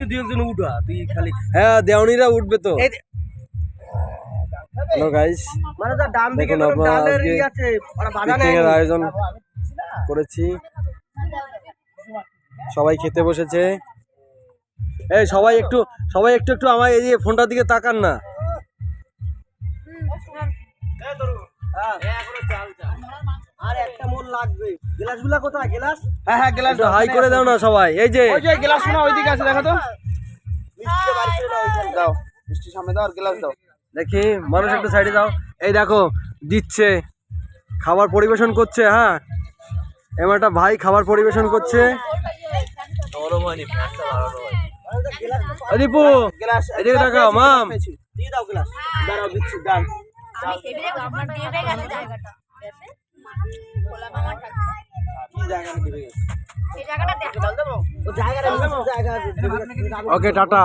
তুই একজন উঠা তুই খালি হ্যাঁ দেওয়ানিরা উঠবে তো। হ্যালো গাইস, মানে তার ডান দিকে দেখুন আমরা ডালের আজকে ই আছে ওরা বাধা নেই পিকনিকের আয়োজন করেছি, সবাই খেতে বসেছে। এই সবাই একটু একটু আমার এই যে ফোনটার দিকে তাকান না। আর একটা মন লাগবে। গ্লাসগুলা কোথায় গ্লাস? হ্যাঁ হ্যাঁ গ্লাস একটু হাই করে দাও না সবাই। এই যে ওই যে গ্লাস না ওইদিকে আছে দেখো তো। মিষ্টি বাড়ি করে দাও ওইখানে দাও। মিষ্টি সামনে দাও আর গ্লাস দাও। দেখি মানুষ একটু সাইডে দাও। এই দেখো দিচ্ছে, খাবার পরিবেশন করছে। হ্যাঁ এবার একটা ভাই খাবার পরিবেশন করছে। দীপু গ্লাস এদিকে তাকাও মাম। দিয়ে দাও গ্লাস। দাঁড়াও দিচ্ছি ডাল। আমি টেবিলে আমার দিয়ে গেছে জায়গাটা খোলা মামার থাকে কি জায়গাটা দিবে? এই জায়গাটা দেখো ও জায়গাটা জায়গা ওকে টাটা।